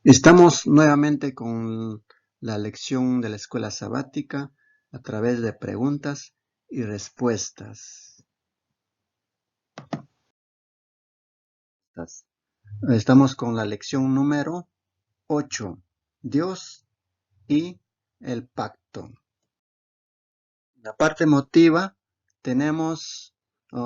Estamos nuevamente con la lección de la escuela sabática a través de preguntas y respuestas. Estamos con la lección número 8, Dios y el pacto. En la parte emotiva tenemos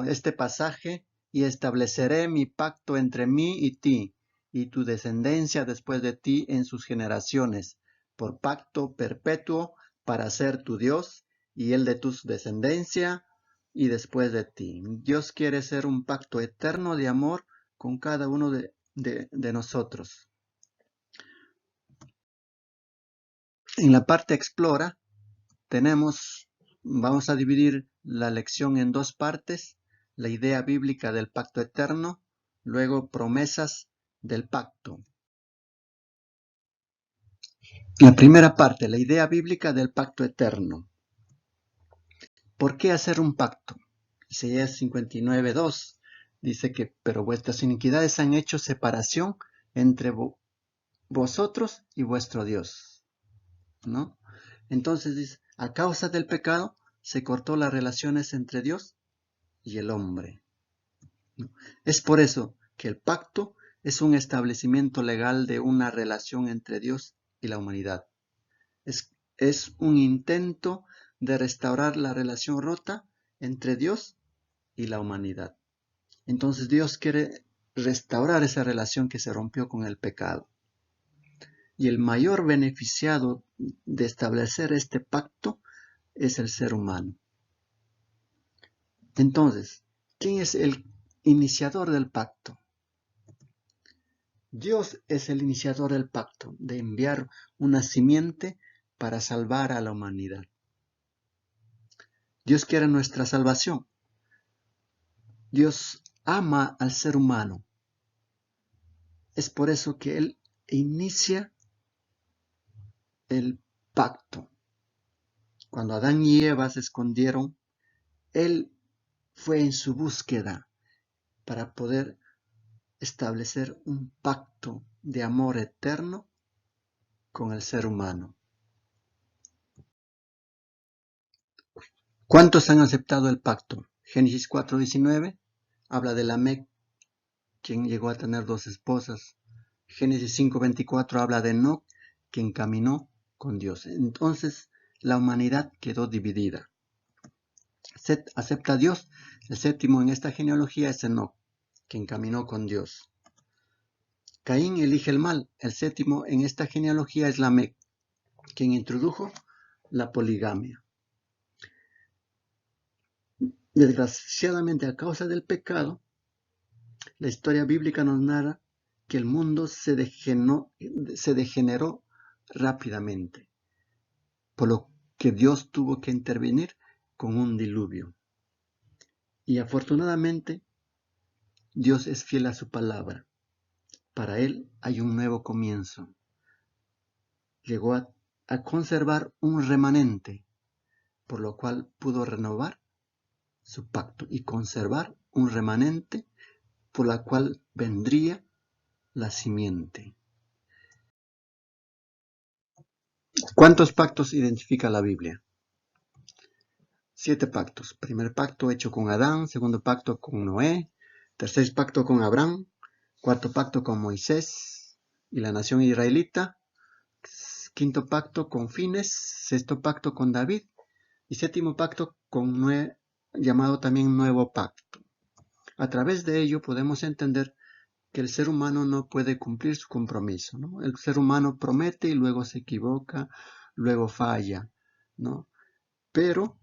este pasaje: y estableceré mi pacto entre mí y ti, y tu descendencia después de ti en sus generaciones, por pacto perpetuo para ser tu Dios y el de tu descendencia y después de ti. Dios quiere ser un pacto eterno de amor con cada uno de nosotros. En la parte explora vamos a dividir la lección en dos partes: la idea bíblica del pacto eterno, luego promesas del pacto. La primera parte, la idea bíblica del pacto eterno. ¿Por qué hacer un pacto? Isaías 59:2 dice que: pero vuestras iniquidades han hecho separación entre vosotros y vuestro Dios, ¿no? Entonces dice, a causa del pecado se cortó las relaciones entre Dios y el hombre, ¿no? Es por eso que el pacto es un establecimiento legal de una relación entre Dios y la humanidad. Es un intento de restaurar la relación rota entre Dios y la humanidad. Entonces Dios quiere restaurar esa relación que se rompió con el pecado. Y el mayor beneficiado de establecer este pacto es el ser humano. Entonces, ¿quién es el iniciador del pacto? Dios es el iniciador del pacto, de enviar una simiente para salvar a la humanidad. Dios quiere nuestra salvación. Dios ama al ser humano. Es por eso que Él inicia el pacto. Cuando Adán y Eva se escondieron, Él fue en su búsqueda para poder establecer un pacto de amor eterno con el ser humano. ¿Cuántos han aceptado el pacto? Génesis 4:19 habla de Lamec, quien llegó a tener 2 esposas. Génesis 5:24 habla de Enoc, quien caminó con Dios. Entonces la humanidad quedó dividida. Set acepta a Dios. El séptimo en esta genealogía es Enoc, quien caminó con Dios. Caín elige el mal. El séptimo en esta genealogía es Lamec, quien introdujo la poligamia. Desgraciadamente, a causa del pecado, la historia bíblica nos narra que el mundo se degeneró rápidamente, por lo que Dios tuvo que intervenir con un diluvio. Y afortunadamente, Dios es fiel a su palabra. Para Él hay un nuevo comienzo. Llegó a conservar un remanente, por lo cual pudo renovar su pacto y conservar un remanente por la cual vendría la simiente. ¿Cuántos pactos identifica la Biblia? 7 pactos. Primer pacto hecho con Adán, segundo pacto con Noé, tercer pacto con Abraham, cuarto pacto con Moisés y la nación israelita, quinto pacto con Fines, sexto pacto con David y séptimo pacto con Noé, llamado también Nuevo Pacto. A través de ello podemos entender que el ser humano no puede cumplir su compromiso, ¿no? El ser humano promete y luego se equivoca, luego falla, ¿no? Pero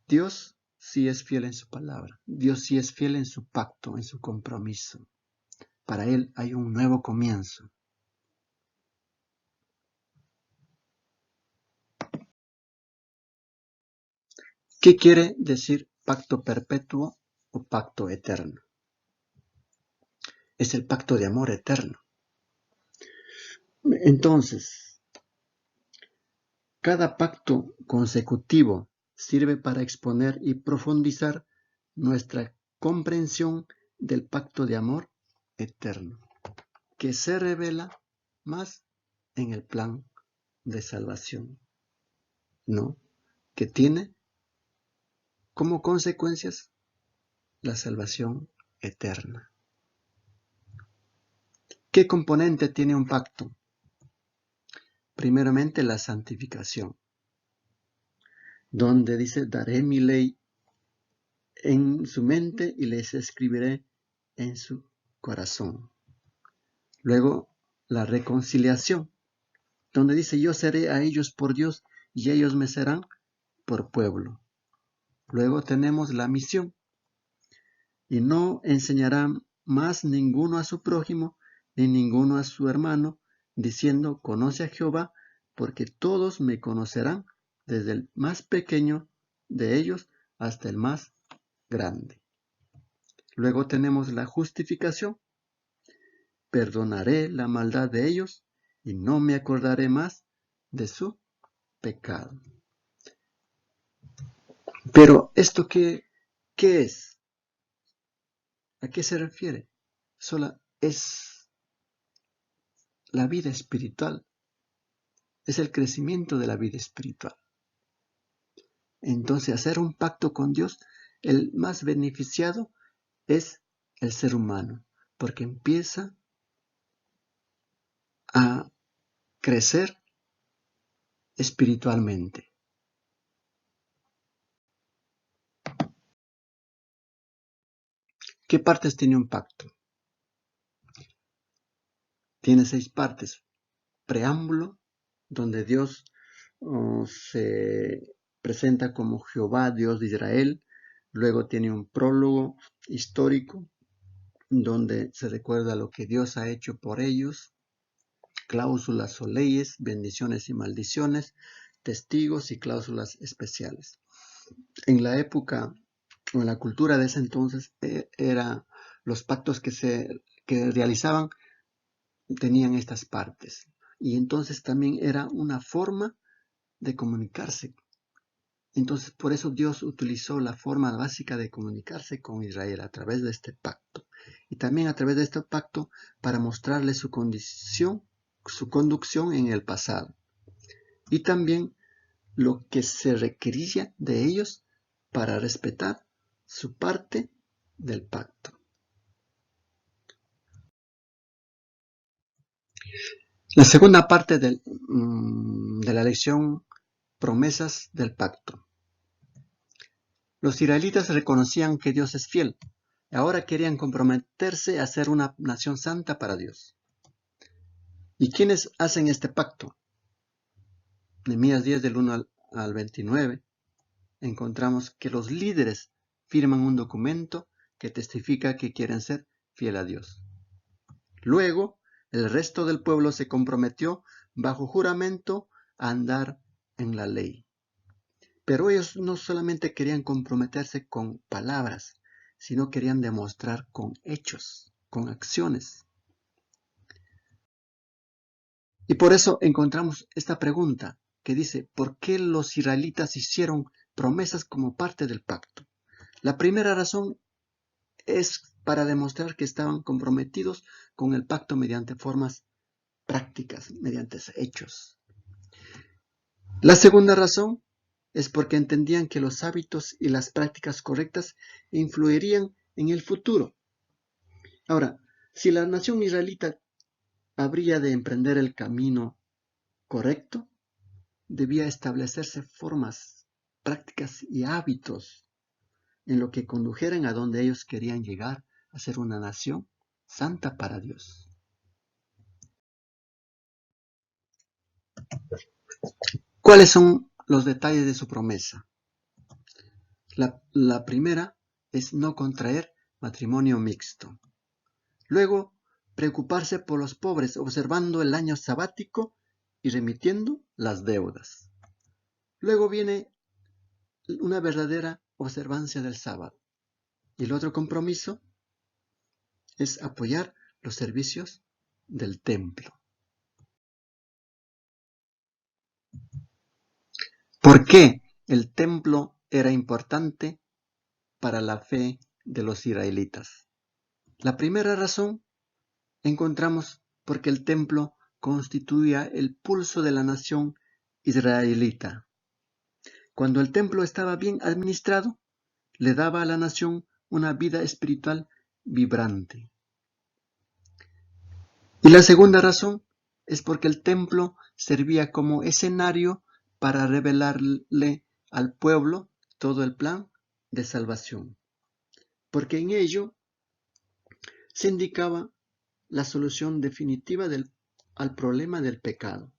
Dios sí es fiel en su palabra. Dios sí es fiel en su pacto, en su compromiso. Para Él hay un nuevo comienzo. ¿Qué quiere decir pacto perpetuo o pacto eterno? Es el pacto de amor eterno. Entonces, cada pacto consecutivo sirve para exponer y profundizar nuestra comprensión del pacto de amor eterno, que se revela más en el plan de salvación, ¿no? Que tiene como consecuencias la salvación eterna. ¿Qué componente tiene un pacto? Primeramente la santificación, donde dice, daré mi ley en su mente y les escribiré en su corazón. Luego, la reconciliación, donde dice, yo seré a ellos por Dios y ellos me serán por pueblo. Luego tenemos la misión, y no enseñará más ninguno a su prójimo, ni ninguno a su hermano, diciendo, conoce a Jehová, porque todos me conocerán, desde el más pequeño de ellos hasta el más grande. Luego tenemos la justificación, perdonaré la maldad de ellos y no me acordaré más de su pecado. Pero ¿esto qué es? ¿A qué se refiere? Solo es la vida espiritual, es el crecimiento de la vida espiritual. Entonces, hacer un pacto con Dios, el más beneficiado es el ser humano, porque empieza a crecer espiritualmente. ¿Qué partes tiene un pacto? Tiene 6 partes. Preámbulo, donde Dios se presenta como Jehová, Dios de Israel. Luego tiene un prólogo histórico, donde se recuerda lo que Dios ha hecho por ellos. Cláusulas o leyes, bendiciones y maldiciones, testigos y cláusulas especiales. En la época, o en la cultura de ese entonces, los pactos que realizaban tenían estas partes. Y entonces también era una forma de comunicarse. Entonces, por eso Dios utilizó la forma básica de comunicarse con Israel a través de este pacto. Y también a través de este pacto para mostrarle su conducción en el pasado. Y también lo que se requería de ellos para respetar su parte del pacto. La segunda parte de la lección, promesas del pacto. Los israelitas reconocían que Dios es fiel. Ahora querían comprometerse a ser una nación santa para Dios. ¿Y quiénes hacen este pacto? Nehemías 10 del 1 al 29 encontramos que los líderes firman un documento que testifica que quieren ser fiel a Dios. Luego, el resto del pueblo se comprometió bajo juramento a andar en la ley. Pero ellos no solamente querían comprometerse con palabras, sino querían demostrar con hechos, con acciones. Y por eso encontramos esta pregunta que dice, ¿por qué los israelitas hicieron promesas como parte del pacto? La primera razón es para demostrar que estaban comprometidos con el pacto mediante formas prácticas, mediante hechos. La segunda razón es porque entendían que los hábitos y las prácticas correctas influirían en el futuro. Ahora, si la nación israelita habría de emprender el camino correcto, debía establecerse formas, prácticas y hábitos en lo que condujeran a donde ellos querían llegar, a ser una nación santa para Dios. ¿Cuáles son los detalles de su promesa? La primera es no contraer matrimonio mixto. Luego, preocuparse por los pobres, observando el año sabático y remitiendo las deudas. Luego viene una verdadera observancia del sábado. Y el otro compromiso es apoyar los servicios del templo. ¿Por qué el templo era importante para la fe de los israelitas? La primera razón encontramos porque el templo constituía el pulso de la nación israelita. Cuando el templo estaba bien administrado, le daba a la nación una vida espiritual vibrante. Y la segunda razón es porque el templo servía como escenario para revelarle al pueblo todo el plan de salvación, porque en ello se indicaba la solución definitiva al problema del pecado.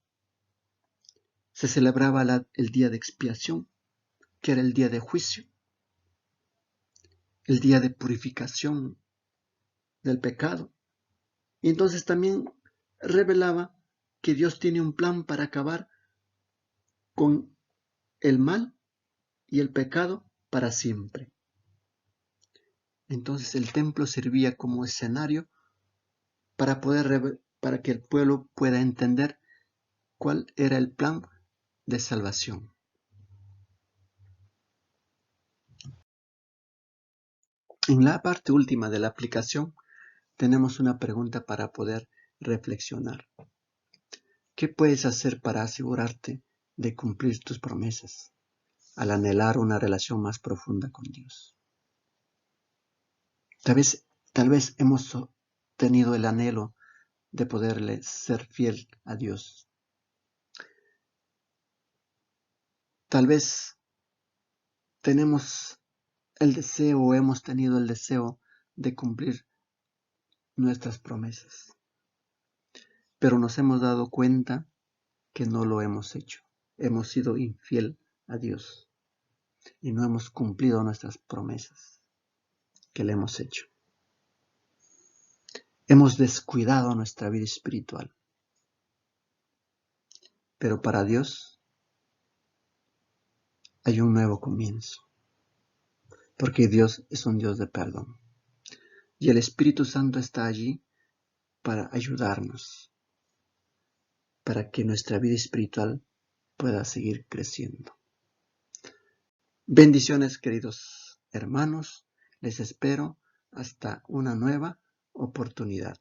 Se celebraba el día de expiación, que era el día de juicio, el día de purificación del pecado. Y entonces también revelaba que Dios tiene un plan para acabar con el mal y el pecado para siempre. Entonces el templo servía como escenario para que el pueblo pueda entender cuál era el plan de salvación. En la parte última de la aplicación tenemos una pregunta para poder reflexionar. ¿Qué puedes hacer para asegurarte de cumplir tus promesas al anhelar una relación más profunda con Dios? Tal vez hemos tenido el anhelo de poderle ser fiel a Dios. Tal vez tenemos el deseo o hemos tenido el deseo de cumplir nuestras promesas, pero nos hemos dado cuenta que no lo hemos hecho. Hemos sido infiel a Dios y no hemos cumplido nuestras promesas que le hemos hecho. Hemos descuidado nuestra vida espiritual. Pero para Dios hay un nuevo comienzo, porque Dios es un Dios de perdón. Y el Espíritu Santo está allí para ayudarnos, para que nuestra vida espiritual pueda seguir creciendo. Bendiciones, queridos hermanos. Les espero hasta una nueva oportunidad.